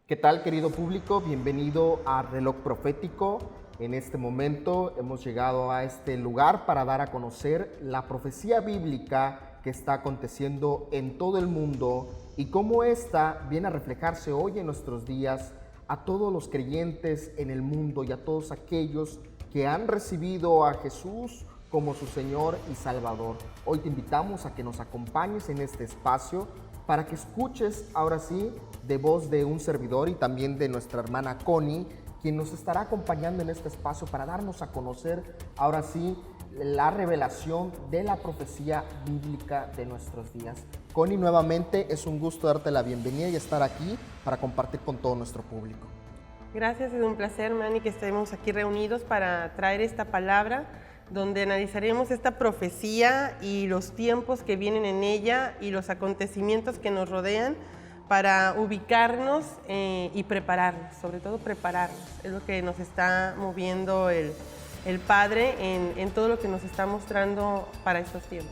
¿Qué tal, querido público? Bienvenido a Reloj Profético. En este momento hemos llegado a este lugar para dar a conocer la profecía bíblica que está aconteciendo en todo el mundo y cómo esta viene a reflejarse hoy en nuestros días a todos los creyentes en el mundo y a todos aquellos que han recibido a Jesús como su Señor y Salvador. Hoy te invitamos a que nos acompañes en este espacio para que escuches ahora sí de voz de un servidor y también de nuestra hermana Connie, quien nos estará acompañando en este espacio para darnos a conocer ahora sí la revelación de la profecía bíblica de nuestros días. Connie, nuevamente es un gusto darte la bienvenida y estar aquí para compartir con todo nuestro público. Gracias, es un placer, Manny, que estemos aquí reunidos para traer esta palabra donde analizaremos esta profecía y los tiempos que vienen en ella y los acontecimientos que nos rodean para ubicarnos y prepararnos, sobre todo prepararnos. Es lo que nos está moviendo el Padre en todo lo que nos está mostrando para estos tiempos.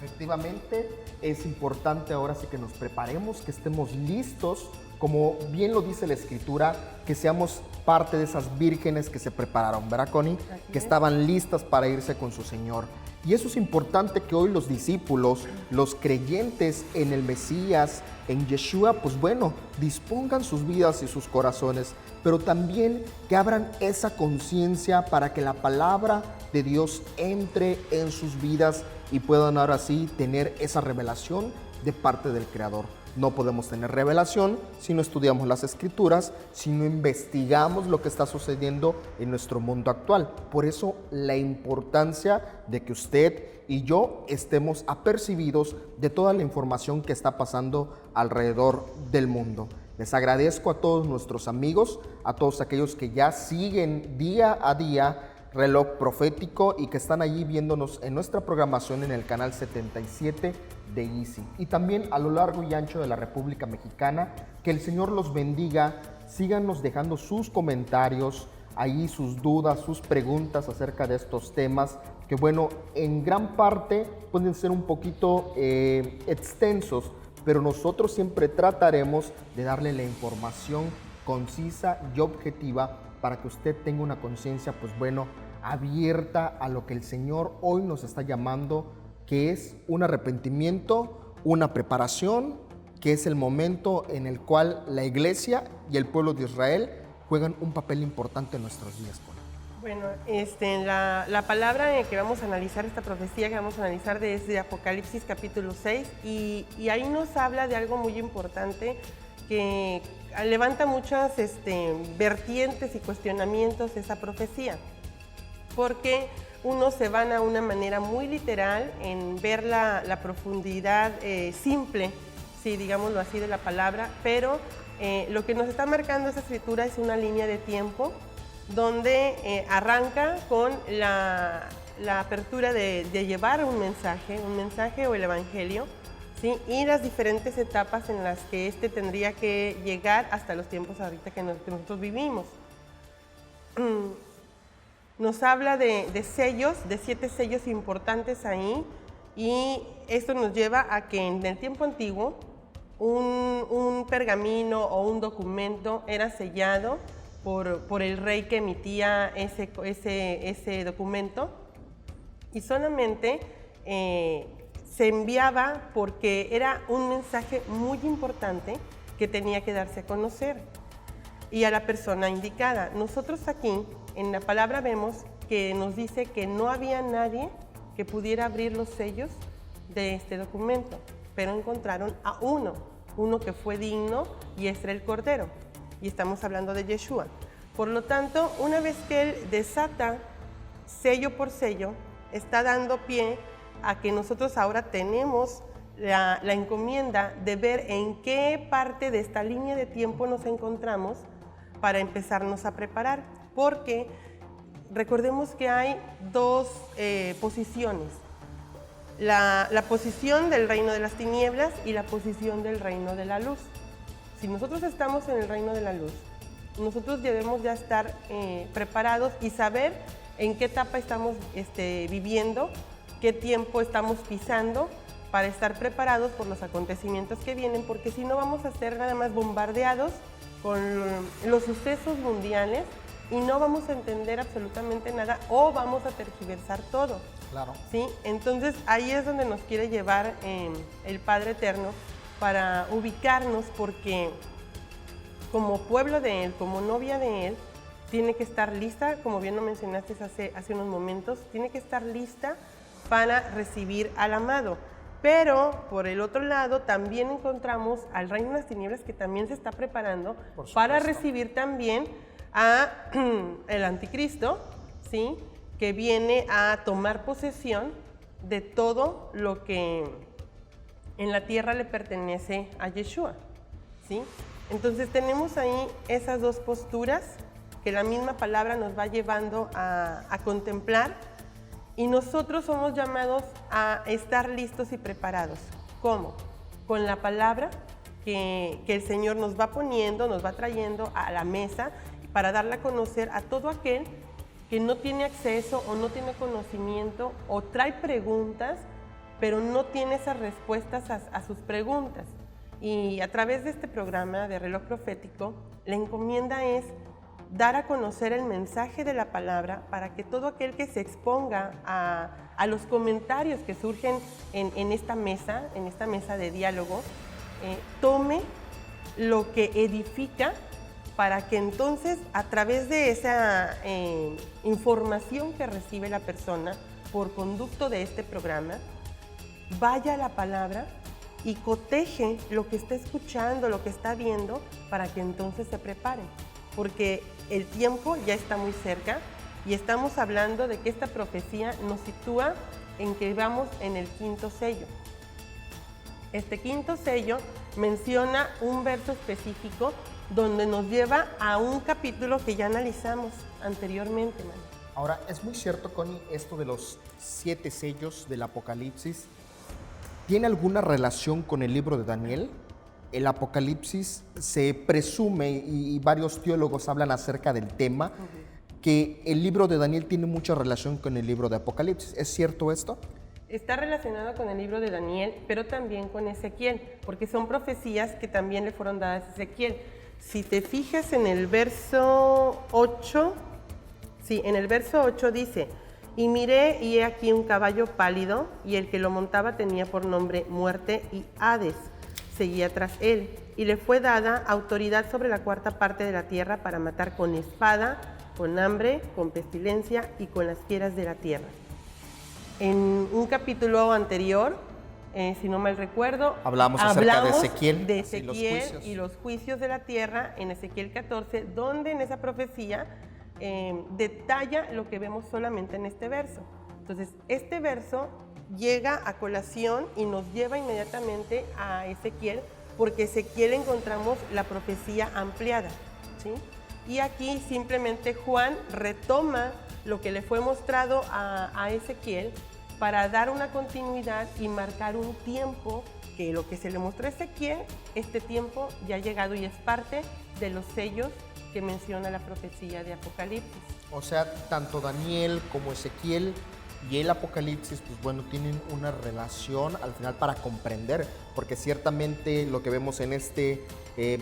Efectivamente, es importante ahora sí que nos preparemos, que estemos listos, como bien lo dice la Escritura, que seamos parte de esas vírgenes que se prepararon, ¿verdad, Connie? Que estaban listas para irse con su Señor. Y eso es importante que hoy los discípulos, los creyentes en el Mesías, en Yeshua, pues bueno, dispongan sus vidas y sus corazones, pero también que abran esa conciencia para que la palabra de Dios entre en sus vidas y puedan ahora sí tener esa revelación de parte del Creador. No podemos tener revelación si no estudiamos las Escrituras, si no investigamos lo que está sucediendo en nuestro mundo actual. Por eso la importancia de que usted y yo estemos apercibidos de toda la información que está pasando alrededor del mundo. Les agradezco a todos nuestros amigos, a todos aquellos que ya siguen día a día Reloj Profético y que están allí viéndonos en nuestra programación en el canal 77 de Easy. Y también a lo largo y ancho de la República Mexicana, que el Señor los bendiga. Síganos dejando sus comentarios, ahí sus dudas, sus preguntas acerca de estos temas, que bueno, en gran parte pueden ser un poquito extensos, pero nosotros siempre trataremos de darle la información concisa y objetiva para que usted tenga una conciencia, pues bueno, abierta a lo que el Señor hoy nos está llamando, que es un arrepentimiento, una preparación, que es el momento en el cual la iglesia y el pueblo de Israel juegan un papel importante en nuestros días. Bueno, la palabra que vamos a analizar, esta profecía que vamos a analizar desde Apocalipsis capítulo 6, y ahí nos habla de algo muy importante que levanta muchas vertientes y cuestionamientos de esa profecía, porque unos se van a una manera muy literal en ver la profundidad simple, sí, digámoslo así, de la palabra, pero lo que nos está marcando esa escritura es una línea de tiempo donde arranca con la apertura de llevar un mensaje o el evangelio, ¿sí? Y las diferentes etapas en las que tendría que llegar hasta los tiempos ahorita que nosotros vivimos. Nos habla de sellos, de 7 sellos importantes ahí, y esto nos lleva a que en el tiempo antiguo un pergamino o un documento era sellado por el rey que emitía ese documento, y solamente se enviaba porque era un mensaje muy importante que tenía que darse a conocer y a la persona indicada. Nosotros aquí en la palabra vemos que nos dice que no había nadie que pudiera abrir los sellos de este documento, pero encontraron a uno que fue digno, y este era el Cordero, y estamos hablando de Yeshua. Por lo tanto, una vez que él desata sello por sello, está dando pie a que nosotros ahora tenemos la encomienda de ver en qué parte de esta línea de tiempo nos encontramos para empezarnos a preparar, porque recordemos que hay dos posiciones, la posición del reino de las tinieblas y la posición del reino de la luz. Si nosotros estamos en el reino de la luz, nosotros debemos ya estar preparados y saber en qué etapa estamos viviendo, qué tiempo estamos pisando, para estar preparados por los acontecimientos que vienen, porque si no vamos a ser nada más bombardeados con los sucesos mundiales y no vamos a entender absolutamente nada o vamos a tergiversar todo. Claro. ¿Sí? Entonces ahí es donde nos quiere llevar el Padre Eterno para ubicarnos, porque como pueblo de Él, como novia de Él, tiene que estar lista, como bien lo mencionaste hace unos momentos, tiene que estar lista para recibir al amado. Pero por el otro lado también encontramos al reino de las tinieblas, que también se está preparando para recibir también a el anticristo, ¿sí? Que viene a tomar posesión de todo lo que en la tierra le pertenece a Yeshua, ¿sí? Entonces tenemos ahí esas dos posturas que la misma palabra nos va llevando a contemplar, y nosotros somos llamados a estar listos y preparados. ¿Cómo? Con la palabra que el Señor nos va poniendo, nos va trayendo a la mesa para darla a conocer a todo aquel que no tiene acceso o no tiene conocimiento o trae preguntas, pero no tiene esas respuestas a sus preguntas. Y a través de este programa de Reloj Profético, la encomienda es dar a conocer el mensaje de la palabra para que todo aquel que se exponga a los comentarios que surgen en esta mesa de diálogo, tome lo que edifica, para que entonces a través de esa información que recibe la persona por conducto de este programa, vaya a la palabra y coteje lo que está escuchando, lo que está viendo, para que entonces se prepare. Porque el tiempo ya está muy cerca y estamos hablando de que esta profecía nos sitúa en que vamos en el quinto sello. Este quinto sello menciona un verso específico donde nos lleva a un capítulo que ya analizamos anteriormente, man. Ahora, es muy cierto, Connie, esto de los 7 sellos del Apocalipsis. ¿Tiene alguna relación con el libro de Daniel? El Apocalipsis se presume, y varios teólogos hablan acerca del tema, que el libro de Daniel tiene mucha relación con el libro de Apocalipsis. ¿Es cierto esto? Está relacionado con el libro de Daniel, pero también con Ezequiel, porque son profecías que también le fueron dadas a Ezequiel. Si te fijas en el verso 8, sí, en el verso 8 dice: y miré y he aquí un caballo pálido, y el que lo montaba tenía por nombre Muerte, y Hades seguía tras él, y le fue dada autoridad sobre la cuarta parte de la tierra para matar con espada, con hambre, con pestilencia y con las fieras de la tierra. En un capítulo anterior, si no mal recuerdo, hablamos acerca de Ezequiel, de Ezequiel y los juicios de la tierra en Ezequiel 14, donde en esa profecía detalla lo que vemos solamente en este verso. Entonces, este verso llega a colación y nos lleva inmediatamente a Ezequiel, porque Ezequiel encontramos la profecía ampliada, ¿sí? Y aquí simplemente Juan retoma lo que le fue mostrado a Ezequiel para dar una continuidad y marcar un tiempo, que lo que se le mostró a Ezequiel, este tiempo ya ha llegado y es parte de los sellos que menciona la profecía de Apocalipsis. O sea, tanto Daniel como Ezequiel y el Apocalipsis, pues bueno, tienen una relación al final para comprender, porque ciertamente lo que vemos en este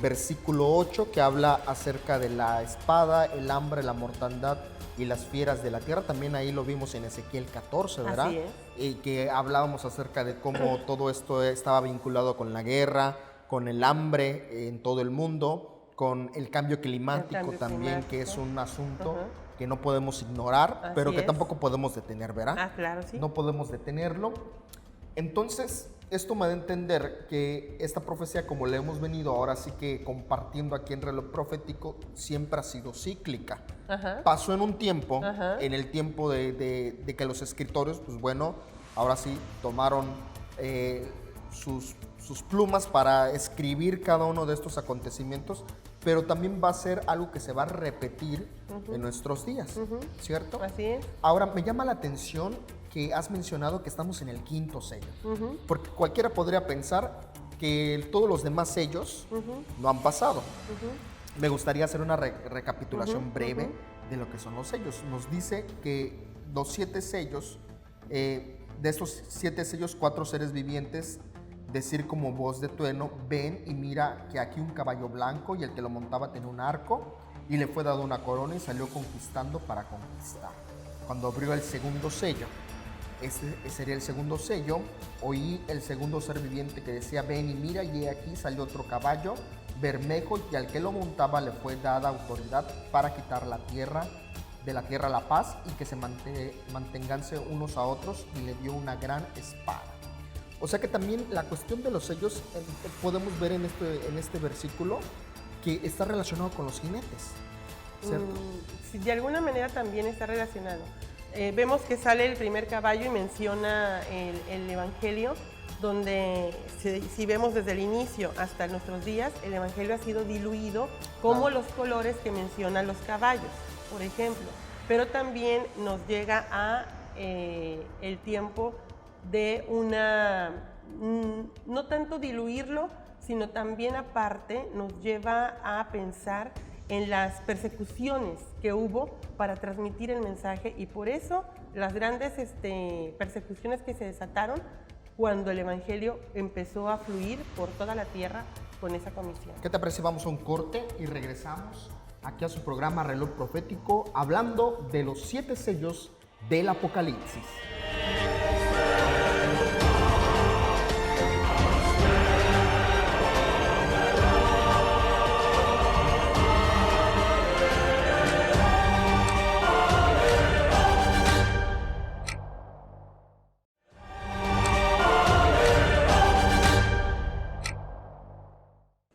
versículo 8, que habla acerca de la espada, el hambre, la mortandad y las fieras de la tierra, también ahí lo vimos en Ezequiel 14, ¿verdad? Así es. Y que hablábamos acerca de cómo todo esto estaba vinculado con la guerra, con el hambre en todo el mundo, con el cambio climático también, que es un asunto que no podemos ignorar, pero que tampoco podemos detener, ¿verdad? Ah, claro, sí. No podemos detenerlo. Entonces, esto me da a entender que esta profecía, como le hemos venido ahora sí que compartiendo aquí en Reloj Profético, siempre ha sido cíclica. Pasó en un tiempo, en el tiempo de que los escritores, pues bueno, ahora sí tomaron sus plumas para escribir cada uno de estos acontecimientos, pero también va a ser algo que se va a repetir en nuestros días, ¿cierto? Así es. Ahora, me llama la atención que has mencionado que estamos en el quinto sello, porque cualquiera podría pensar que todos los demás sellos no han pasado. Me gustaría hacer una recapitulación breve de lo que son los sellos. Nos dice que los 7 sellos, de estos 7 sellos, 4 seres vivientes decir como voz de trueno, ven y mira que aquí un caballo blanco y el que lo montaba tenía un arco y le fue dado una corona y salió conquistando para conquistar. Cuando abrió el segundo sello, ese sería el segundo sello, oí el segundo ser viviente que decía, ven y mira, y aquí salió otro caballo bermejo y al que lo montaba le fue dada autoridad para quitar de la tierra la paz y que se manténganse unos a otros, y le dio una gran espada. O sea que también la cuestión de los sellos podemos ver en este versículo que está relacionado con los jinetes, ¿cierto? Sí, de alguna manera también está relacionado. Vemos que sale el primer caballo y menciona el Evangelio, donde si vemos desde el inicio hasta nuestros días, el Evangelio ha sido diluido como los colores que mencionan los caballos, por ejemplo. Pero también nos llega a el tiempo de no tanto diluirlo, sino también aparte nos lleva a pensar en las persecuciones que hubo para transmitir el mensaje, y por eso las grandes persecuciones que se desataron cuando el Evangelio empezó a fluir por toda la tierra con esa comisión. ¿Qué te parece? Vamos a un corte y regresamos aquí a su programa Reloj Profético, hablando de los 7 sellos del Apocalipsis.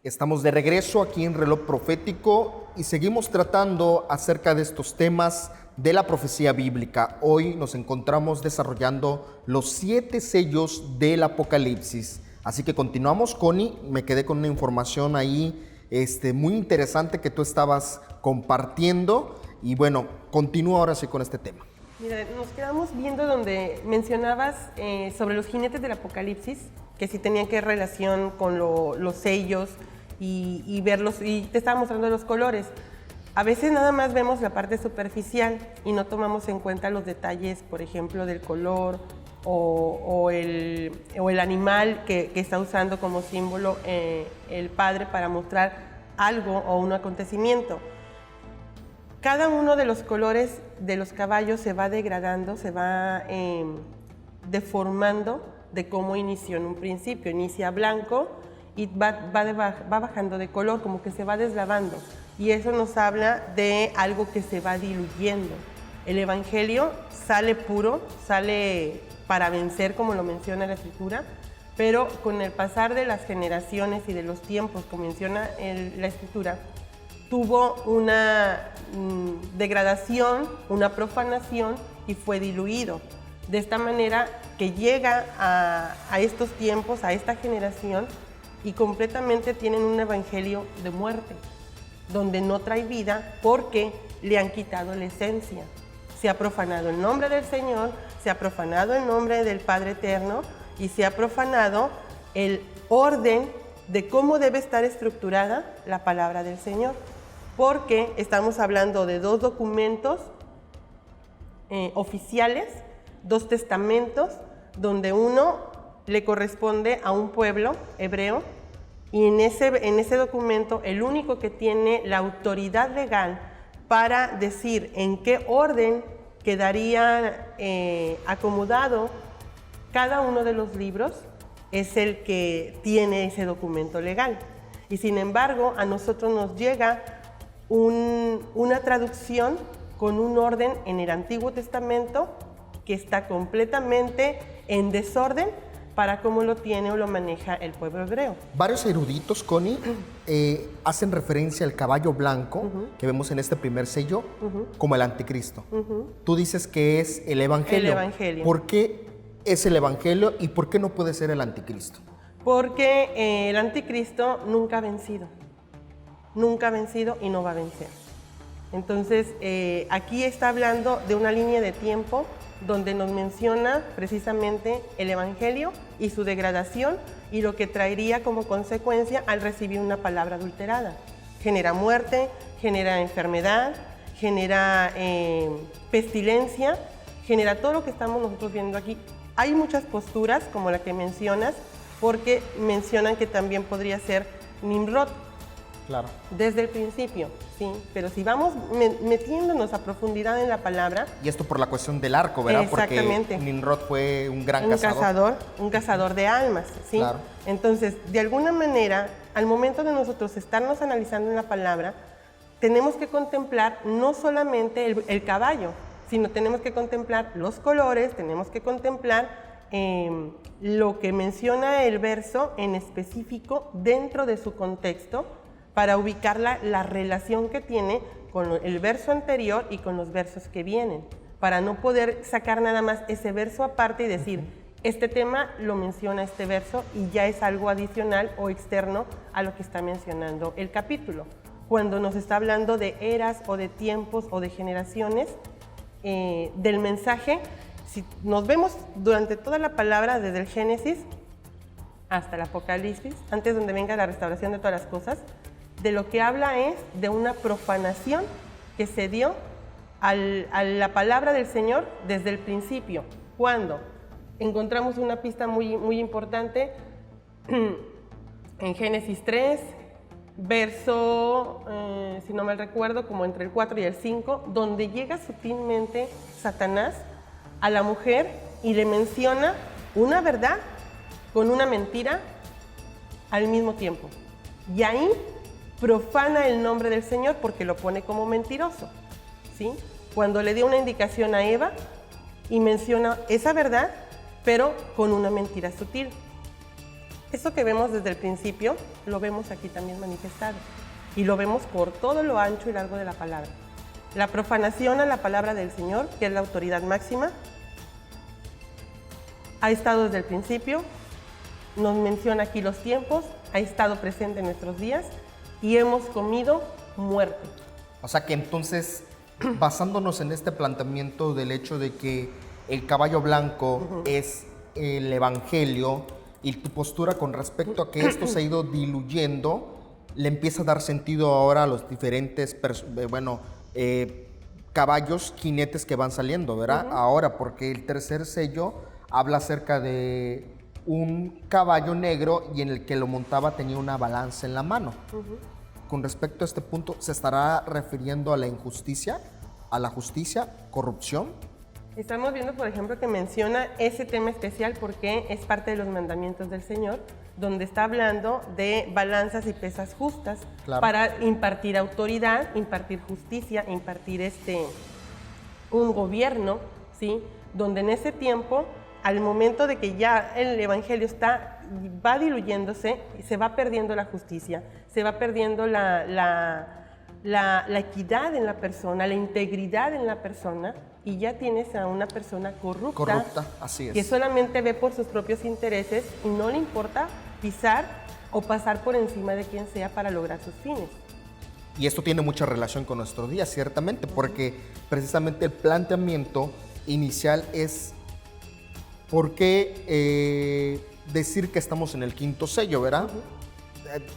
Estamos de regreso aquí en Reloj Profético y seguimos tratando acerca de estos temas de la profecía bíblica. Hoy nos encontramos desarrollando los 7 sellos del Apocalipsis. Así que continuamos, Connie. Me quedé con una información ahí muy interesante que tú estabas compartiendo. Y bueno, continúa ahora sí con este tema. Mira, nos quedamos viendo donde mencionabas sobre los jinetes del Apocalipsis, que sí tenían que relación con los sellos y verlos, y te estaba mostrando los colores. A veces nada más vemos la parte superficial y no tomamos en cuenta los detalles, por ejemplo, del color o el animal que está usando como símbolo el Padre para mostrar algo o un acontecimiento. Cada uno de los colores de los caballos se va degradando, se va deformando de cómo inició en un principio. Inicia blanco y va bajando de color, como que se va deslavando. Y eso nos habla de algo que se va diluyendo. El Evangelio sale puro, sale para vencer, como lo menciona la Escritura, pero con el pasar de las generaciones y de los tiempos, como menciona la Escritura, tuvo una degradación, una profanación y fue diluido. De esta manera que llega a estos tiempos, a esta generación, y completamente tienen un evangelio de muerte, donde no trae vida porque le han quitado la esencia. Se ha profanado el nombre del Señor, se ha profanado el nombre del Padre Eterno y se ha profanado el orden de cómo debe estar estructurada la palabra del Señor. Porque estamos hablando de 2 documentos oficiales, 2 testamentos, donde uno le corresponde a un pueblo hebreo, y en ese documento el único que tiene la autoridad legal para decir en qué orden quedaría acomodado cada uno de los libros es el que tiene ese documento legal. Y sin embargo, a nosotros nos llega una traducción con un orden en el Antiguo Testamento que está completamente en desorden para cómo lo tiene o lo maneja el pueblo hebreo. Varios eruditos, Connie, hacen referencia al caballo blanco que vemos en este primer sello como el anticristo. Tú dices que es el Evangelio. El Evangelio. ¿Por qué es el Evangelio y por qué no puede ser el anticristo? Porque el anticristo nunca ha vencido. Nunca ha vencido y no va a vencer. Entonces, aquí está hablando de una línea de tiempo donde nos menciona precisamente el Evangelio y su degradación y lo que traería como consecuencia al recibir una palabra adulterada. Genera muerte, genera enfermedad, genera pestilencia, genera todo lo que estamos nosotros viendo aquí. Hay muchas posturas, como la que mencionas, porque mencionan que también podría ser Nimrod. Claro. Desde el principio, sí, pero si vamos metiéndonos a profundidad en la palabra. Y esto por la cuestión del arco, ¿verdad? Exactamente. Porque Nimrod fue un gran cazador. Un cazador de almas, ¿sí? Claro. Entonces, de alguna manera, al momento de nosotros estarnos analizando en la palabra, tenemos que contemplar no solamente el caballo, sino tenemos que contemplar los colores, tenemos que contemplar lo que menciona el verso en específico dentro de su contexto, para ubicar la relación que tiene con el verso anterior y con los versos que vienen, para no poder sacar nada más ese verso aparte y decir, este tema lo menciona este verso y ya es algo adicional o externo a lo que está mencionando el capítulo. Cuando nos está hablando de eras o de tiempos o de generaciones del mensaje, si nos vemos durante toda la palabra, desde el Génesis hasta el Apocalipsis, antes donde venga la restauración de todas las cosas, de lo que habla es de una profanación que se dio a la palabra del Señor desde el principio. Cuando encontramos una pista muy importante en Génesis 3, verso, si no mal recuerdo, como entre el 4 y el 5, donde llega sutilmente Satanás a la mujer y le menciona una verdad con una mentira al mismo tiempo. Y ahí profana el nombre del Señor porque lo pone como mentiroso, ¿sí? Cuando le dio una indicación a Eva y menciona esa verdad, pero con una mentira sutil. Eso que vemos desde el principio, lo vemos aquí también manifestado. Y lo vemos por todo lo ancho y largo de la palabra. La profanación a la palabra del Señor, que es la autoridad máxima, ha estado desde el principio, nos menciona aquí los tiempos, ha estado presente en nuestros días, y hemos comido muerte. O sea que entonces, basándonos en este planteamiento del hecho de que el caballo blanco es el evangelio y tu postura con respecto a que esto se ha ido diluyendo, le empieza a dar sentido ahora a los diferentes, caballos, jinetes que van saliendo, ¿verdad? Ahora, porque el tercer sello habla acerca de un caballo negro y en el que lo montaba tenía una balanza en la mano. Con respecto a este punto, ¿se estará refiriendo a la injusticia, a la justicia, corrupción? Estamos viendo, por ejemplo, que menciona ese tema especial porque es parte de los mandamientos del Señor, donde está hablando de balanzas y pesas justas, claro, para impartir autoridad, impartir justicia, impartir un gobierno, ¿sí? Donde en ese tiempo, al momento de que ya el evangelio va diluyéndose, se va perdiendo la justicia, se va perdiendo la equidad en la persona, la integridad en la persona, y ya tienes a una persona corrupta, así es, que solamente ve por sus propios intereses y no le importa pisar o pasar por encima de quien sea para lograr sus fines. Y esto tiene mucha relación con nuestro día, ciertamente, porque precisamente el planteamiento inicial es ¿por qué decir que estamos en el quinto sello, verdad?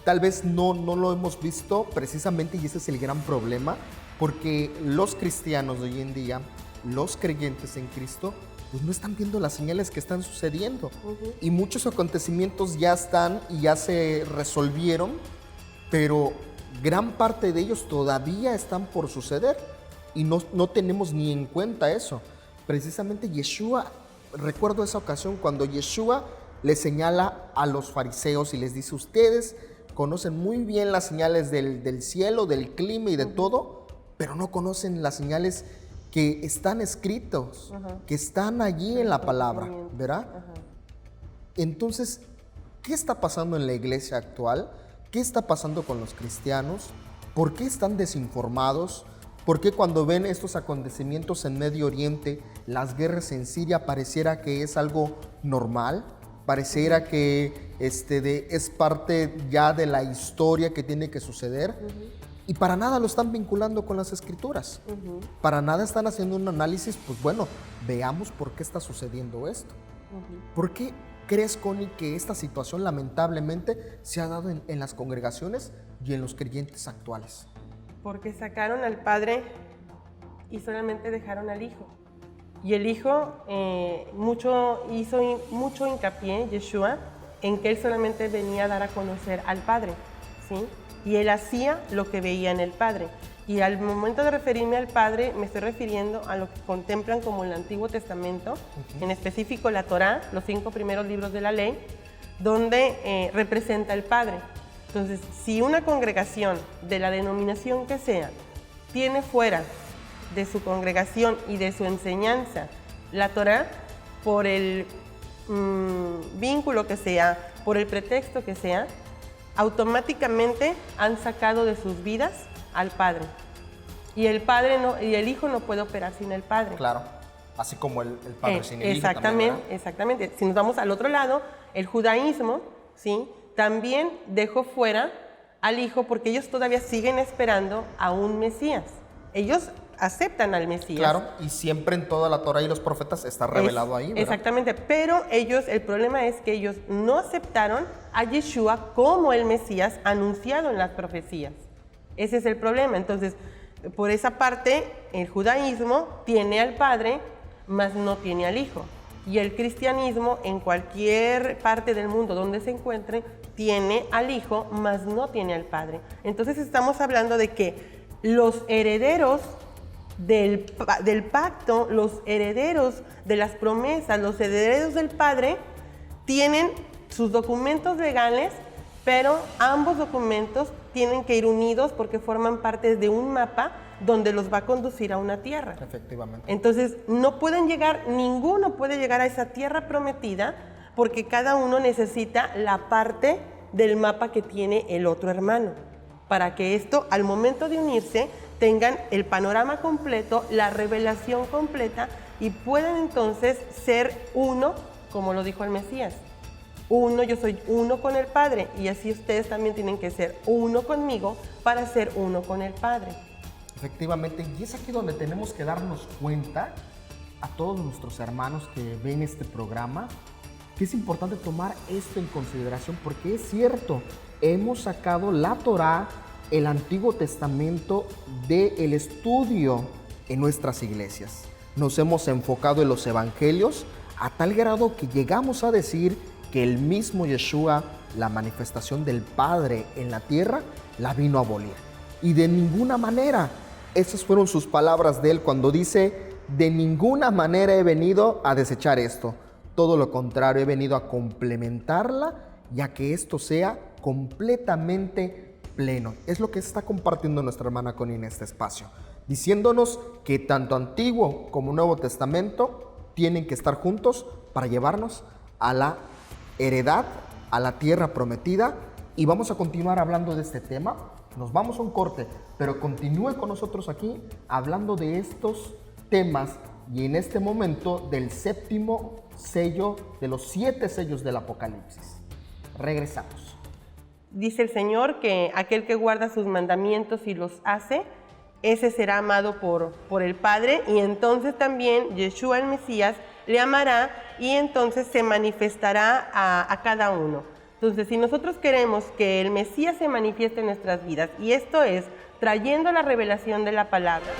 Tal vez no lo hemos visto precisamente, y ese es el gran problema, porque los cristianos de hoy en día, los creyentes en Cristo, pues no están viendo las señales que están sucediendo. Y muchos acontecimientos ya están y ya se resolvieron, pero gran parte de ellos todavía están por suceder y no tenemos ni en cuenta eso. Precisamente Yeshua, recuerdo esa ocasión cuando Yeshua le señala a los fariseos y les dice: ustedes conocen muy bien las señales del cielo, del clima y de todo, pero no conocen las señales que están escritos, que están allí en la palabra, ¿verdad? Entonces, ¿qué está pasando en la iglesia actual? ¿Qué está pasando con los cristianos? ¿Por qué están desinformados? ¿Por qué cuando ven estos acontecimientos en Medio Oriente, las guerras en Siria, pareciera que es algo normal? Pareciera que es parte ya de la historia que tiene que suceder. Y para nada lo están vinculando con las escrituras. Para nada están haciendo un análisis, pues bueno, veamos por qué está sucediendo esto. ¿Por qué crees, Connie, que esta situación lamentablemente se ha dado en las congregaciones y en los creyentes actuales? Porque sacaron al Padre y solamente dejaron al Hijo. Y el Hijo hizo mucho hincapié, Yeshua, en que él solamente venía a dar a conocer al Padre, ¿sí? Y él hacía lo que veía en el Padre. Y al momento de referirme al Padre, me estoy refiriendo a lo que contemplan como el Antiguo Testamento, en específico la Torá, los 5 primeros libros de la ley, donde representa al Padre. Entonces, si una congregación de la denominación que sea tiene fuera de su congregación y de su enseñanza la Torá, por el vínculo que sea, por el pretexto que sea, automáticamente han sacado de sus vidas al Padre. Y el Padre y el Hijo no puede operar sin el Padre. Claro, así como el Padre sin el Hijo Exactamente, también, ¿verdad? exactamente. Si nos vamos al otro lado, el judaísmo, ¿sí?, también dejó fuera al Hijo porque ellos todavía siguen esperando a un Mesías. Ellos aceptan al Mesías. Claro, y siempre en toda la Torá y los profetas está revelado ahí, ¿verdad? Exactamente, pero ellos, el problema es que ellos no aceptaron a Yeshua como el Mesías anunciado en las profecías. Ese es el problema. Entonces, por esa parte, el judaísmo tiene al Padre, mas no tiene al Hijo. Y el cristianismo, en cualquier parte del mundo donde se encuentre, tiene al Hijo, mas no tiene al Padre. Entonces, estamos hablando de que los herederos del pacto, los herederos de las promesas, los herederos del Padre, tienen sus documentos legales, pero ambos documentos tienen que ir unidos porque forman parte de un mapa donde los va a conducir a una tierra. Efectivamente. Entonces, no pueden llegar, ninguno puede llegar a esa tierra prometida porque cada uno necesita la parte del mapa que tiene el otro hermano, para que esto, al momento de unirse, tengan el panorama completo, la revelación completa y puedan entonces ser uno, como lo dijo el Mesías. Uno, yo soy uno con el Padre, y así ustedes también tienen que ser uno conmigo para ser uno con el Padre. Efectivamente, y es aquí donde tenemos que darnos cuenta a todos nuestros hermanos que ven este programa, que es importante tomar esto en consideración, porque es cierto, hemos sacado la Torá, el Antiguo Testamento, del estudio en nuestras iglesias. Nos hemos enfocado en los evangelios a tal grado que llegamos a decir que el mismo Yeshua, la manifestación del Padre en la tierra, la vino a abolir. Y de ninguna manera, esas fueron sus palabras de él cuando dice: de ninguna manera he venido a desechar esto. Todo lo contrario, he venido a complementarla, ya que esto sea completamente pleno. Es lo que está compartiendo nuestra hermana Connie en este espacio, diciéndonos que tanto Antiguo como Nuevo Testamento tienen que estar juntos para llevarnos a la heredad, a la tierra prometida. Y vamos a continuar hablando de este tema. Nos vamos a un corte, pero continúe con nosotros aquí hablando de estos temas y en este momento del séptimo sello de los 7 sellos del Apocalipsis. Regresamos. Dice el Señor que aquel que guarda sus mandamientos y los hace, ese será amado por el Padre, y entonces también Yeshua el Mesías le amará y entonces se manifestará a cada uno. Entonces, si nosotros queremos que el Mesías se manifieste en nuestras vidas, y esto es trayendo la revelación de la palabra,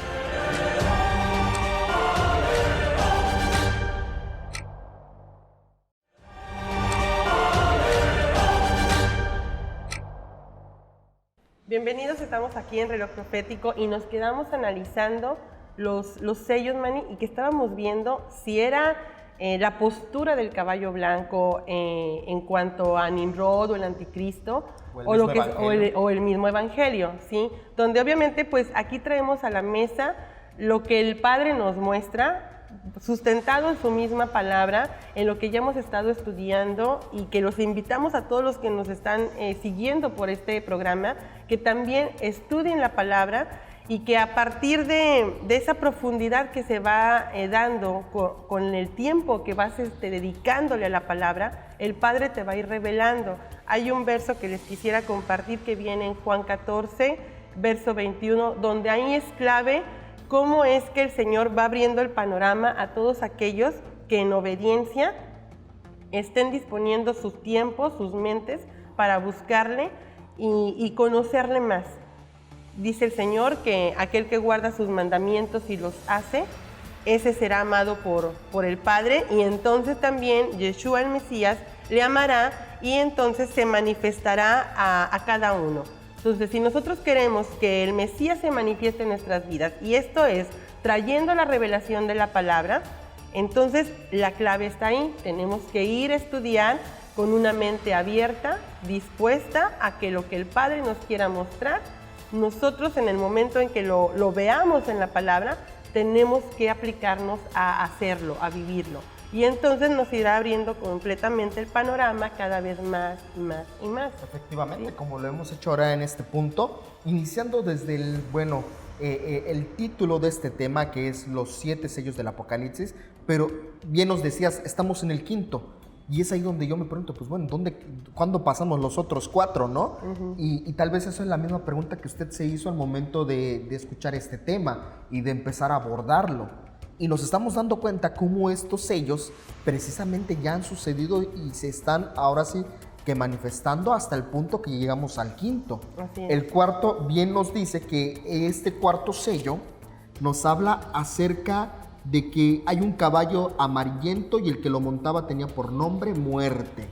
bienvenidos, estamos aquí en Reloj Profético y nos quedamos analizando los sellos, Manny, y que estábamos viendo si era la postura del caballo blanco en cuanto a Nimrod o el anticristo o el mismo evangelio, ¿sí? Donde obviamente pues aquí traemos a la mesa lo que el Padre nos muestra, sustentado en su misma palabra, en lo que ya hemos estado estudiando, y que los invitamos a todos los que nos están siguiendo por este programa, que también estudien la palabra y que a partir de esa profundidad que se va dando con el tiempo que vas dedicándole a la palabra, el Padre te va a ir revelando. Hay un verso que les quisiera compartir que viene en Juan 14, verso 21, donde ahí es clave cómo es que el Señor va abriendo el panorama a todos aquellos que en obediencia estén disponiendo sus tiempos, sus mentes, para buscarle y conocerle más. Dice el Señor que aquel que guarda sus mandamientos y los hace, ese será amado por el Padre, y entonces también Yeshua el Mesías le amará y entonces se manifestará a cada uno. Entonces, si nosotros queremos que el Mesías se manifieste en nuestras vidas, y esto es trayendo la revelación de la palabra, entonces la clave está ahí. Tenemos que ir a estudiar con una mente abierta, dispuesta a que lo que el Padre nos quiera mostrar, nosotros en el momento en que lo veamos en la palabra, tenemos que aplicarnos a hacerlo, a vivirlo. Y entonces nos irá abriendo completamente el panorama cada vez más y más y más. Efectivamente, ¿sí? Como lo hemos hecho ahora en este punto, iniciando desde el título de este tema, que es los 7 sellos del Apocalipsis, pero bien nos decías, estamos en el 5º. Y es ahí donde yo me pregunto, pues bueno, ¿cuándo pasamos los otros 4, no? Y tal vez eso es la misma pregunta que usted se hizo al momento de escuchar este tema y de empezar a abordarlo. Y nos estamos dando cuenta cómo estos sellos precisamente ya han sucedido y se están ahora sí que manifestando hasta el punto que llegamos al 5º. El 4º bien nos dice que este 4º sello nos habla acerca de que hay un caballo amarillento y el que lo montaba tenía por nombre Muerte.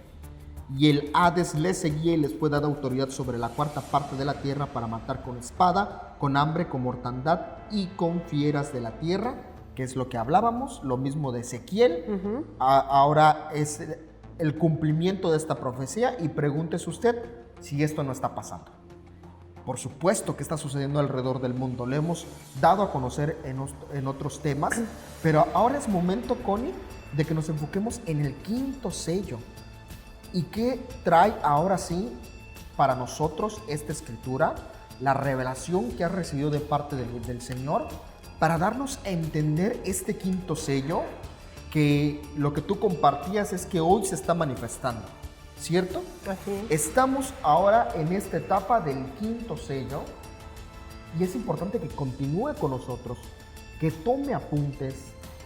Y el Hades les seguía y les fue dada autoridad sobre la 4ª parte de la tierra para matar con espada, con hambre, con mortandad y con fieras de la tierra, que es lo que hablábamos, lo mismo de Ezequiel. Ahora es el cumplimiento de esta profecía y pregúntese usted si esto no está pasando. Por supuesto que está sucediendo alrededor del mundo, lo hemos dado a conocer en otros temas, pero ahora es momento, Connie, de que nos enfoquemos en el 5º sello. ¿Y qué trae ahora sí para nosotros esta escritura? La revelación que ha recibido de parte del Señor para darnos a entender este 5º sello, que lo que tú compartías es que hoy se está manifestando. ¿Cierto? Así es. Estamos ahora en esta etapa del 5º sello y es importante que continúe con nosotros, que tome apuntes,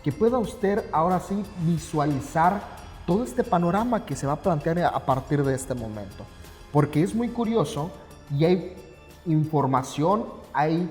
que pueda usted ahora sí visualizar todo este panorama que se va a plantear a partir de este momento. Porque es muy curioso y hay información,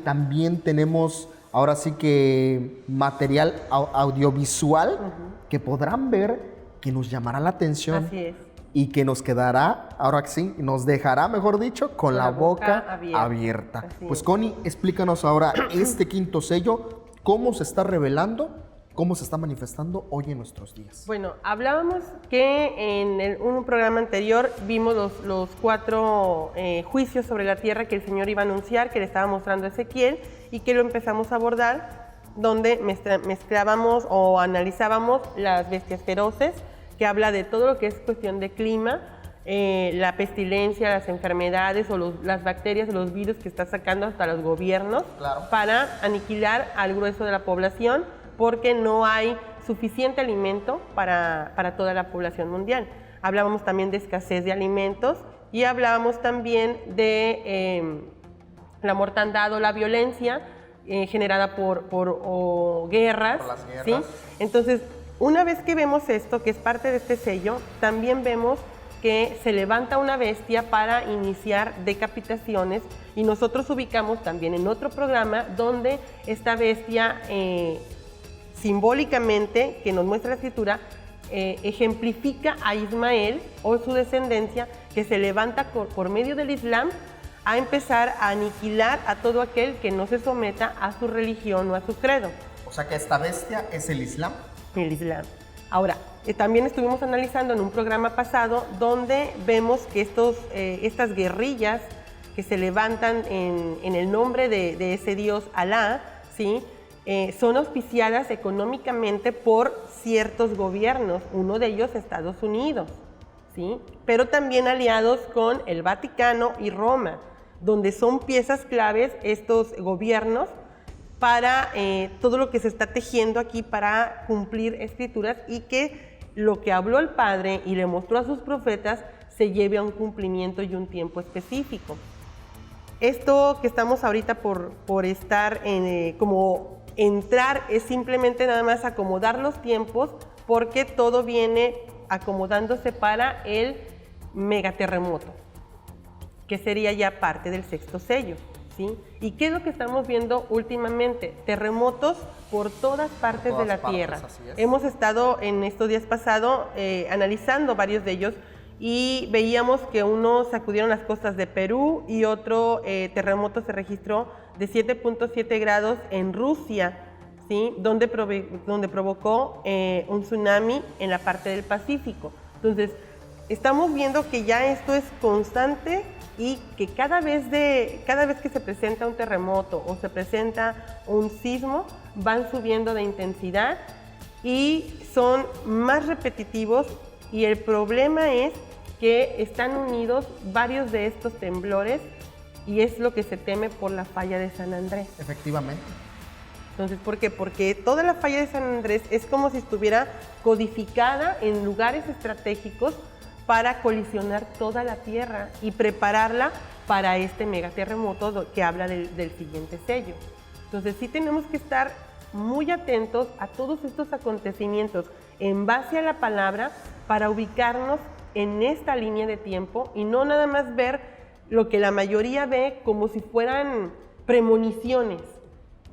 también tenemos ahora sí que material audiovisual que podrán ver, que nos llamará la atención. Así es. Y que nos quedará, ahora sí, nos dejará, mejor dicho, con la boca abierta. Pues Connie, explícanos ahora este 5º sello, cómo se está revelando, cómo se está manifestando hoy en nuestros días. Bueno, hablábamos que en un programa anterior vimos los 4 juicios sobre la tierra que el Señor iba a anunciar, que le estaba mostrando a Ezequiel y que lo empezamos a abordar, donde mezclábamos o analizábamos las bestias feroces, que habla de todo lo que es cuestión de clima, la pestilencia, las enfermedades o las bacterias, los virus que está sacando hasta los gobiernos, claro, para aniquilar al grueso de la población, porque no hay suficiente alimento para toda la población mundial. Hablábamos también de escasez de alimentos y hablábamos también de la mortandad o la violencia generada por guerras. Por las guerras. ¿Sí? Entonces, una vez que vemos esto, que es parte de este sello, también vemos que se levanta una bestia para iniciar decapitaciones y nosotros ubicamos también en otro programa donde esta bestia simbólicamente, que nos muestra la escritura, ejemplifica a Ismael o su descendencia, que se levanta por medio del Islam a empezar a aniquilar a todo aquel que no se someta a su religión o a su credo. O sea que esta bestia es el Islam. El Islam. Ahora, también estuvimos analizando en un programa pasado donde vemos que estas guerrillas que se levantan en el nombre de ese Dios Alá, ¿sí? Son auspiciadas económicamente por ciertos gobiernos, uno de ellos Estados Unidos, ¿sí? Pero también aliados con el Vaticano y Roma, donde son piezas claves estos gobiernos para todo lo que se está tejiendo aquí para cumplir escrituras y que lo que habló el Padre y le mostró a sus profetas se lleve a un cumplimiento y un tiempo específico. Esto que estamos ahorita por estar como entrar es simplemente nada más acomodar los tiempos, porque todo viene acomodándose para el megaterremoto, que sería ya parte del 6º sello. ¿sí? ¿Y qué es lo que estamos viendo últimamente? Terremotos por todas partes de la tierra. Hemos estado en estos días pasados analizando varios de ellos y veíamos que uno sacudieron las costas de Perú y otro terremoto se registró de 7.7 grados en Rusia, ¿sí? donde provocó un tsunami en la parte del Pacífico. Entonces, estamos viendo que ya esto es constante y que cada vez que se presenta un terremoto o se presenta un sismo, van subiendo de intensidad y son más repetitivos, y el problema es que están unidos varios de estos temblores y es lo que se teme por la falla de San Andrés. Efectivamente. Entonces, ¿por qué? Porque toda la falla de San Andrés es como si estuviera codificada en lugares estratégicos para colisionar toda la Tierra y prepararla para este megaterremoto que habla del siguiente sello. Entonces, sí tenemos que estar muy atentos a todos estos acontecimientos en base a la palabra para ubicarnos en esta línea de tiempo y no nada más ver lo que la mayoría ve como si fueran premoniciones.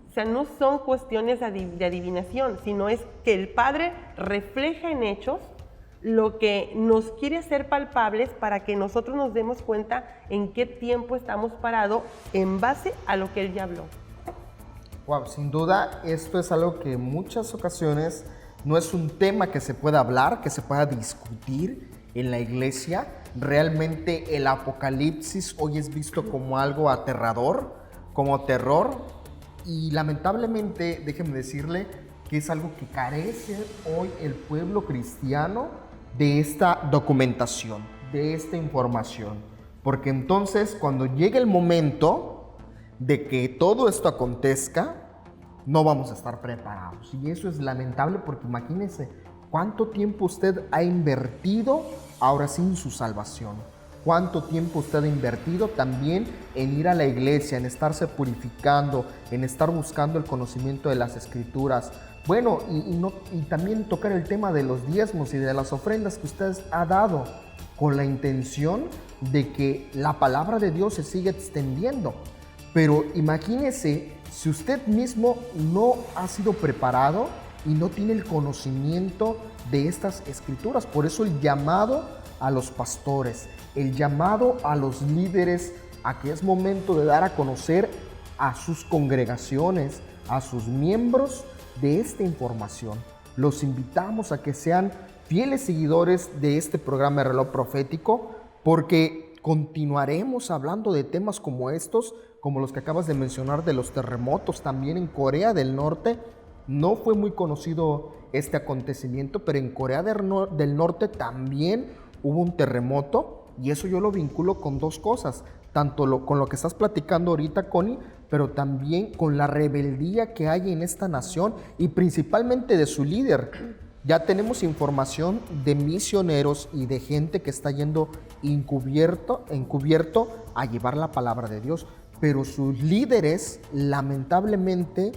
O sea, no son cuestiones de adivinación, sino es que el Padre refleja en hechos lo que nos quiere hacer palpables para que nosotros nos demos cuenta en qué tiempo estamos parados en base a lo que Él ya habló. Wow, sin duda esto es algo que en muchas ocasiones no es un tema que se pueda hablar, que se pueda discutir en la iglesia. Realmente el Apocalipsis hoy es visto como algo aterrador, como terror, y lamentablemente déjenme decirle que es algo que carece hoy el pueblo cristiano de esta documentación, de esta información, porque entonces cuando llegue el momento de que todo esto acontezca, no vamos a estar preparados. Y eso es lamentable, porque imagínense cuánto tiempo usted ha invertido ahora sí en su salvación. Cuánto tiempo usted ha invertido también en ir a la iglesia, en estarse purificando, en estar buscando el conocimiento de las Escrituras. Bueno, y también tocar el tema de los diezmos y de las ofrendas que usted ha dado, con la intención de que la palabra de Dios se siga extendiendo. Pero imagínese si usted mismo no ha sido preparado y no tiene el conocimiento de estas Escrituras. Por eso el llamado a los pastores, el llamado a los líderes, a que es momento de dar a conocer a sus congregaciones, a sus miembros, de esta información. Los invitamos a que sean fieles seguidores de este programa de Reloj Profético, porque continuaremos hablando de temas como estos, como los que acabas de mencionar, de los terremotos. También en Corea del Norte no fue muy conocido este acontecimiento, pero en Corea del Norte también hubo un terremoto, y eso yo lo vinculo con dos cosas, tanto con lo que estás platicando ahorita, Connie, pero también con la rebeldía que hay en esta nación y principalmente de su líder. Ya tenemos información de misioneros y de gente que está yendo encubierto a llevar la palabra de Dios, pero sus líderes lamentablemente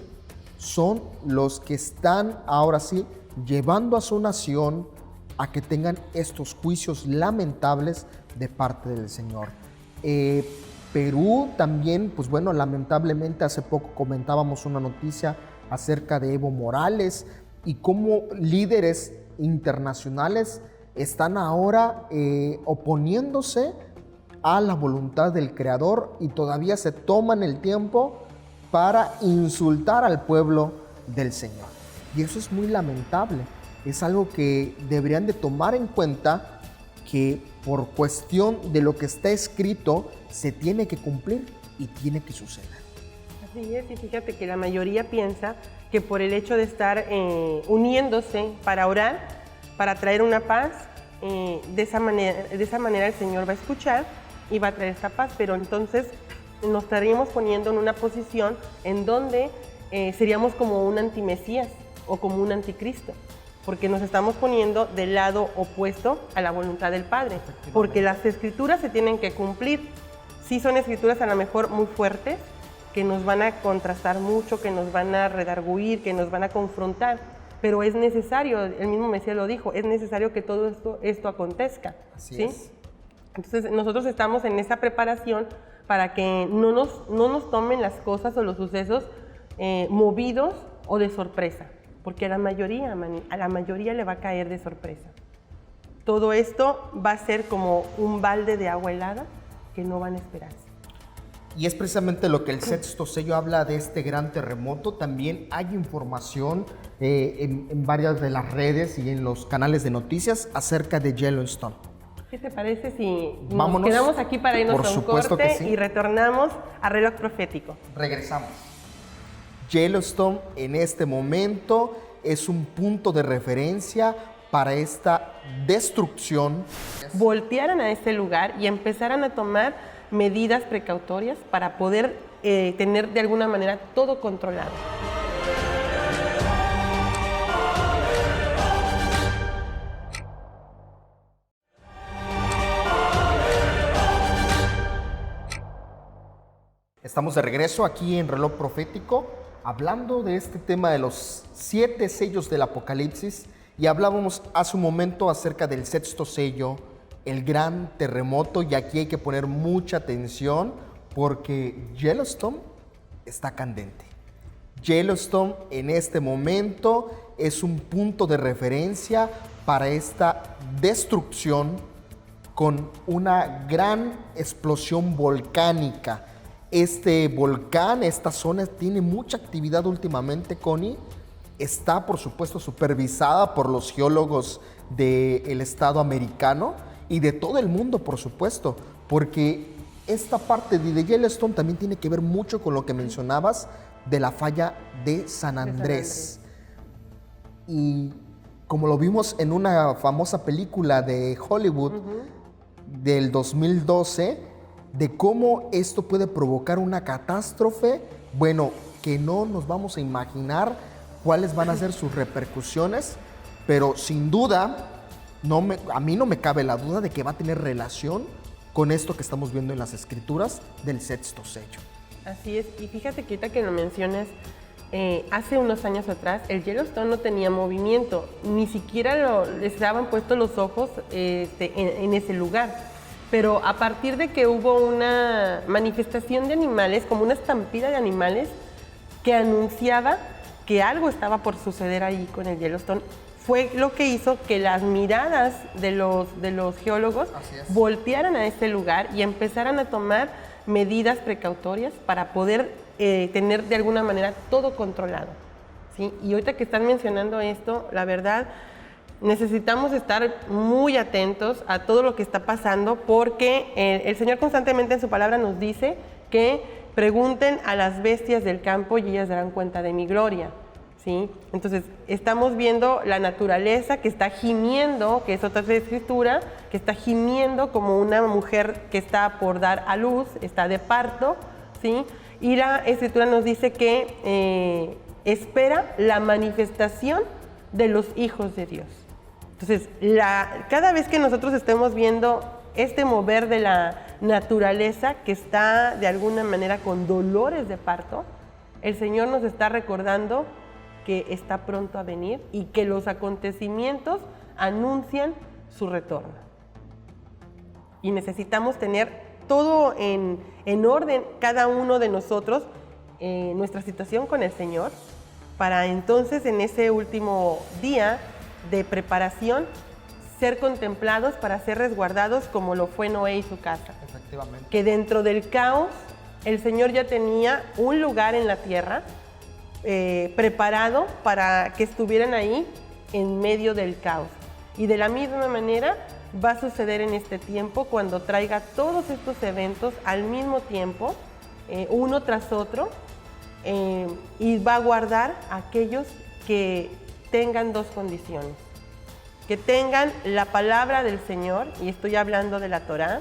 son los que están ahora sí llevando a su nación a que tengan estos juicios lamentables de parte del Señor. Perú también, pues bueno, lamentablemente hace poco comentábamos una noticia acerca de Evo Morales y cómo líderes internacionales están ahora oponiéndose a la voluntad del Creador y todavía se toman el tiempo para insultar al pueblo del Señor. Y eso es muy lamentable. Es algo que deberían de tomar en cuenta, que por cuestión de lo que está escrito se tiene que cumplir y tiene que suceder. Así es, y fíjate que la mayoría piensa que por el hecho de estar uniéndose para orar, para traer una paz, de esa manera el Señor va a escuchar y va a traer esta paz, pero entonces nos estaríamos poniendo en una posición en donde seríamos como un antimesías o como un anticristo, porque nos estamos poniendo del lado opuesto a la voluntad del Padre, porque las Escrituras se tienen que cumplir. Sí son escrituras a lo mejor muy fuertes, que nos van a contrastar mucho, que nos van a redarguir, que nos van a confrontar, pero es necesario, el mismo Mesías lo dijo, es necesario que todo esto acontezca. Así ¿sí? es. Entonces nosotros estamos en esta preparación para que no nos tomen las cosas o los sucesos movidos o de sorpresa, porque a la mayoría le va a caer de sorpresa. Todo esto va a ser como un balde de agua helada que no van a esperarse. Y es precisamente lo que el sexto sello habla de este gran terremoto. También hay información en varias de las redes y en los canales de noticias acerca de Yellowstone. ¿Qué te parece si Vámonos, nos quedamos aquí para irnos por a un supuesto corte que sí. y retornamos a Reloj Profético? Regresamos. Yellowstone en este momento es un punto de referencia para esta destrucción. Voltearan a este lugar y empezaran a tomar medidas precautorias para poder tener de alguna manera todo controlado. Estamos de regreso aquí en Reloj Profético, hablando de este tema de los 7 sellos del Apocalipsis, y hablábamos hace un momento acerca del sexto sello, el gran terremoto, y aquí hay que poner mucha atención porque Yellowstone está candente. Yellowstone en este momento es un punto de referencia para esta destrucción con una gran explosión volcánica. Este volcán, esta zona tiene mucha actividad últimamente, Connie. Está, por supuesto, supervisada por los geólogos del estado americano y de todo el mundo, por supuesto, porque esta parte de Yellowstone también tiene que ver mucho con lo que mencionabas de la falla de San Andrés. Y como lo vimos en una famosa película de Hollywood del 2012, de cómo esto puede provocar una catástrofe, bueno, que no nos vamos a imaginar cuáles van a ser sus repercusiones, pero sin duda, a mí no me cabe la duda de que va a tener relación con esto que estamos viendo en las escrituras del sexto sello. Así es, y fíjate que ahorita que lo mencionas, hace unos años atrás el Yellowstone no tenía movimiento, ni siquiera les estaban puestos los ojos en ese lugar. Pero a partir de que hubo una manifestación de animales, como una estampida de animales, que anunciaba que algo estaba por suceder ahí con el Yellowstone, fue lo que hizo que las miradas de los geólogos voltearan a este lugar y empezaran a tomar medidas precautorias para poder tener de alguna manera todo controlado, ¿sí? Y ahorita que están mencionando esto, la verdad, necesitamos estar muy atentos a todo lo que está pasando, porque el Señor constantemente en su palabra nos dice que pregunten a las bestias del campo y ellas darán cuenta de mi gloria, ¿sí? Entonces, estamos viendo la naturaleza que está gimiendo, que es otra escritura, que está gimiendo como una mujer que está por dar a luz, está de parto, ¿sí? Y la escritura nos dice que espera la manifestación de los hijos de Dios. Entonces, cada vez que nosotros estemos viendo este mover de la naturaleza que está de alguna manera con dolores de parto, el Señor nos está recordando que está pronto a venir y que los acontecimientos anuncian su retorno. Y necesitamos tener todo en orden, cada uno de nosotros, nuestra situación con el Señor, para entonces en ese último día de preparación ser contemplados para ser resguardados como lo fue Noé y su casa. Efectivamente. Que dentro del caos el Señor ya tenía un lugar en la tierra preparado para que estuvieran ahí en medio del caos. Y de la misma manera va a suceder en este tiempo cuando traiga todos estos eventos al mismo tiempo, uno tras otro, y va a guardar a aquellos que tengan dos condiciones: que tengan la palabra del Señor, y estoy hablando de la Torá,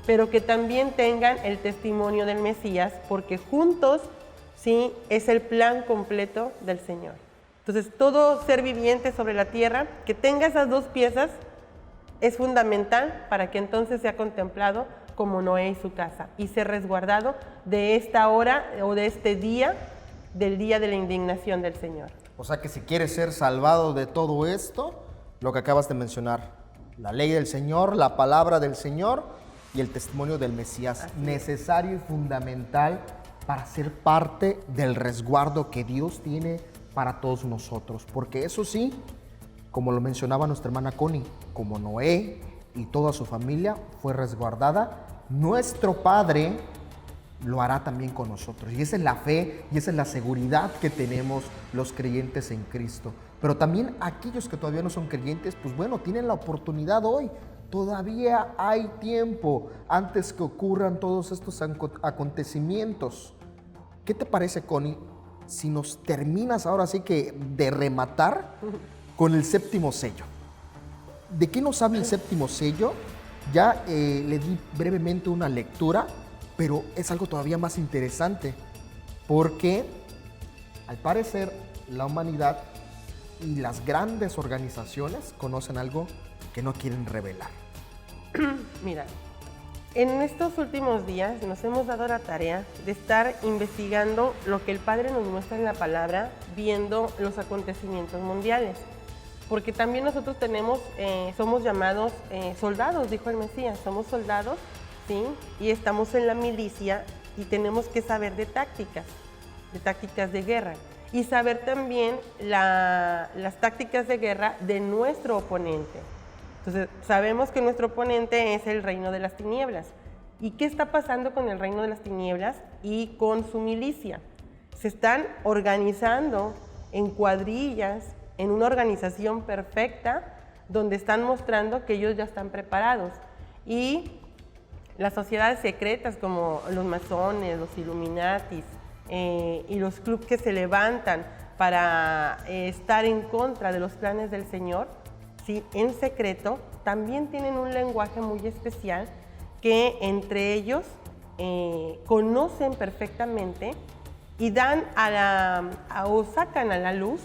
pero que también tengan el testimonio del Mesías, porque juntos, sí, es el plan completo del Señor. Entonces, todo ser viviente sobre la tierra que tenga esas dos piezas es fundamental para que entonces sea contemplado como Noé y su casa, y ser resguardado de esta hora o de este día, del día de la indignación del Señor. O sea que si quieres ser salvado de todo esto, lo que acabas de mencionar, la ley del Señor, la palabra del Señor, y el testimonio del Mesías, necesario y fundamental para ser parte del resguardo que Dios tiene para todos nosotros. Porque eso sí, como lo mencionaba nuestra hermana Connie, como Noé y toda su familia fue resguardada, nuestro Padre lo hará también con nosotros. Y esa es la fe y esa es la seguridad que tenemos los creyentes en Cristo. Pero también aquellos que todavía no son creyentes, pues bueno, tienen la oportunidad hoy. Todavía hay tiempo antes que ocurran todos estos acontecimientos. ¿Qué te parece, Connie, si nos terminas ahora sí que de rematar con el séptimo sello? ¿De qué nos habla el séptimo sello? Ya le di brevemente una lectura, pero es algo todavía más interesante, porque al parecer la humanidad y las grandes organizaciones conocen algo que no quieren revelar. Mira, en estos últimos días nos hemos dado la tarea de estar investigando lo que el Padre nos muestra en la palabra, viendo los acontecimientos mundiales. Porque también nosotros somos llamados soldados, dijo el Mesías, somos soldados, ¿sí? Y estamos en la milicia y tenemos que saber de tácticas de guerra. Y saber también las tácticas de guerra de nuestro oponente. Entonces, sabemos que nuestro oponente es el reino de las tinieblas. ¿Y qué está pasando con el reino de las tinieblas y con su milicia? Se están organizando en cuadrillas, en una organización perfecta, donde están mostrando que ellos ya están preparados. Y las sociedades secretas como los masones, los Illuminatis y los clubes que se levantan para estar en contra de los planes del Señor, ¿sí? En secreto, también tienen un lenguaje muy especial que entre ellos conocen perfectamente y dan o sacan a la luz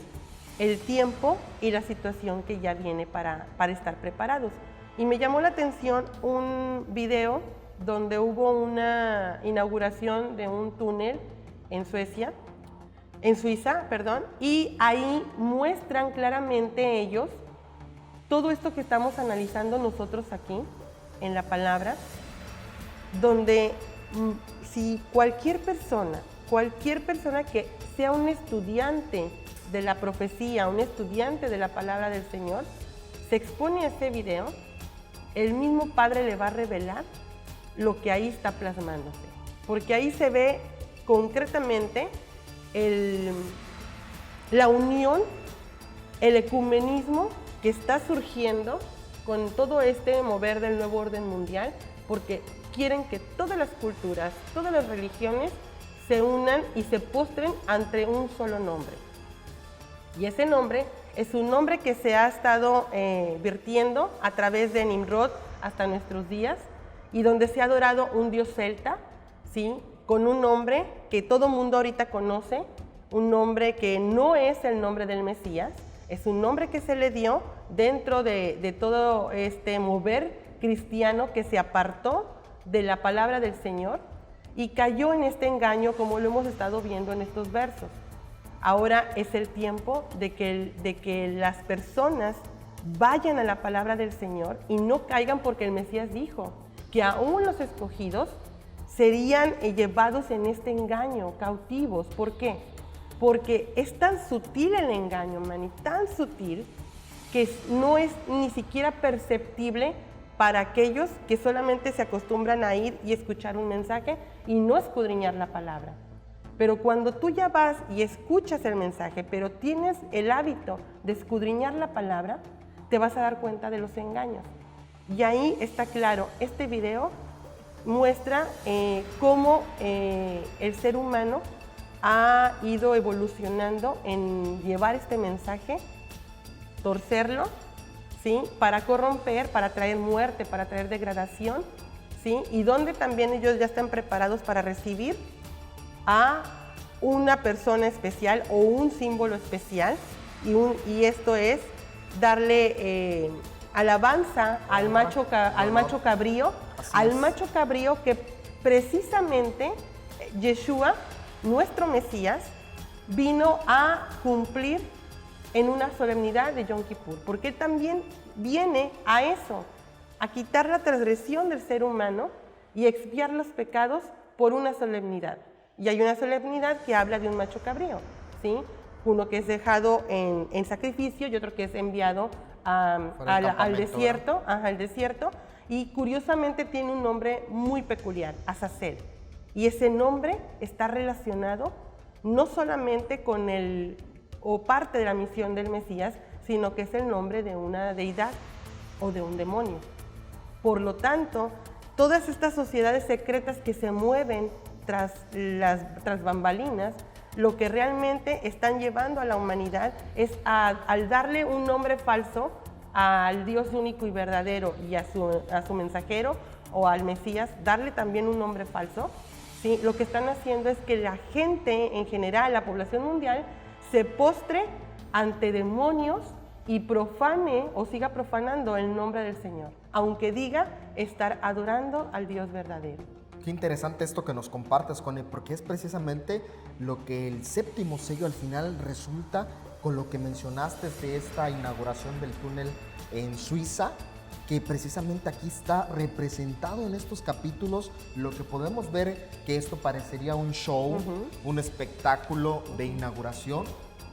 el tiempo y la situación que ya viene para estar preparados. Y me llamó la atención un video donde hubo una inauguración de un túnel en Suiza, y ahí muestran claramente ellos todo esto que estamos analizando nosotros aquí en la palabra, donde si cualquier persona que sea un estudiante de la profecía, un estudiante de la palabra del Señor, se expone a este video, el mismo Padre le va a revelar lo que ahí está plasmándose. Porque ahí se ve concretamente la unión, el ecumenismo que está surgiendo con todo este mover del nuevo orden mundial, porque quieren que todas las culturas, todas las religiones se unan y se postren ante un solo nombre. Y ese nombre es un nombre que se ha estado vertiendo a través de Nimrod hasta nuestros días, y donde se ha adorado un dios celta, ¿sí? Con un nombre que todo mundo ahorita conoce, un nombre que no es el nombre del Mesías, es un nombre que se le dio dentro de todo este mover cristiano que se apartó de la palabra del Señor y cayó en este engaño, como lo hemos estado viendo en estos versos. Ahora es el tiempo de que las personas vayan a la palabra del Señor y no caigan, porque el Mesías dijo que aún los escogidos serían llevados en este engaño, cautivos. ¿Por qué? Porque es tan sutil el engaño, Manny, tan sutil, que no es ni siquiera perceptible para aquellos que solamente se acostumbran a ir y escuchar un mensaje y no escudriñar la palabra. Pero cuando tú ya vas y escuchas el mensaje, pero tienes el hábito de escudriñar la palabra, te vas a dar cuenta de los engaños. Y ahí está claro, este video muestra cómo el ser humano ha ido evolucionando en llevar este mensaje, torcerlo, ¿sí? Para corromper, para traer muerte, para traer degradación, ¿sí? Y donde también ellos ya están preparados para recibir a una persona especial o un símbolo especial, y esto es darle alabanza al macho cabrío, macho cabrío que precisamente Yeshua, nuestro Mesías, vino a cumplir en una solemnidad de Yom Kippur, porque también viene a eso, a quitar la transgresión del ser humano y expiar los pecados por una solemnidad. Y hay una solemnidad que habla de un macho cabrío, ¿sí? Uno que es dejado en sacrificio y otro que es enviado al desierto, al desierto, y curiosamente tiene un nombre muy peculiar, Azazel. Y ese nombre está relacionado no solamente con o parte de la misión del Mesías, sino que es el nombre de una deidad o de un demonio. Por lo tanto, todas estas sociedades secretas que se mueven tras bambalinas, lo que realmente están llevando a la humanidad es al darle un nombre falso al Dios único y verdadero y a su mensajero o al Mesías, darle también un nombre falso, ¿sí? Lo que están haciendo es que la gente en general, la población mundial, se postre ante demonios y profane o siga profanando el nombre del Señor, aunque diga estar adorando al Dios verdadero. Qué interesante esto que nos compartes, Connie, porque es precisamente lo que el séptimo sello al final resulta con lo que mencionaste de esta inauguración del túnel en Suiza, que precisamente aquí está representado en estos capítulos. Lo que podemos ver que esto parecería un show, un espectáculo de inauguración,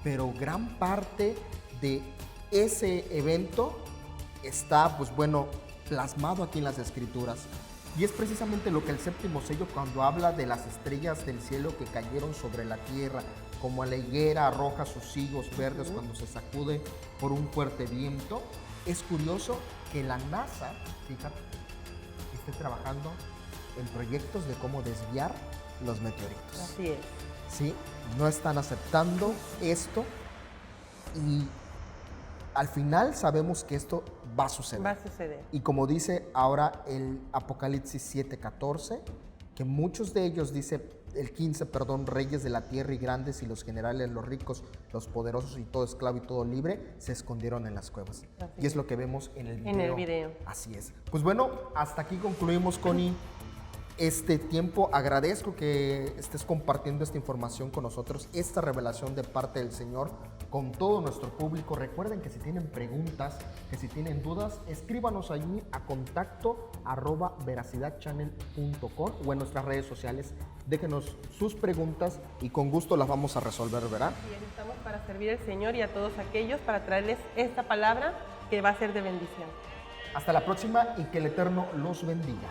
pero gran parte de ese evento está, pues bueno, plasmado aquí en las Escrituras. Y es precisamente lo que el séptimo sello, cuando habla de las estrellas del cielo que cayeron sobre la tierra, como la higuera arroja sus higos verdes cuando se sacude por un fuerte viento. Es curioso que la NASA, fíjate, esté trabajando en proyectos de cómo desviar los meteoritos. Así es. Sí, no están aceptando esto y al final sabemos que esto va a suceder. Va a suceder. Y como dice ahora el Apocalipsis 7:14, que muchos de ellos, dice el 15, perdón, reyes de la tierra y grandes y los generales, los ricos, los poderosos y todo esclavo y todo libre, se escondieron en las cuevas. Y es lo que vemos en el video. En el video. Así es. Pues bueno, hasta aquí concluimos, Connie, este tiempo. Agradezco que estés compartiendo esta información con nosotros, esta revelación de parte del Señor con todo nuestro público. Recuerden que si tienen preguntas, que si tienen dudas, escríbanos allí a contacto@veracidadchannel.com o en nuestras redes sociales. Déjenos sus preguntas y con gusto las vamos a resolver, ¿verdad? Y estamos para servir al Señor y a todos aquellos para traerles esta palabra que va a ser de bendición. Hasta la próxima y que el Eterno los bendiga.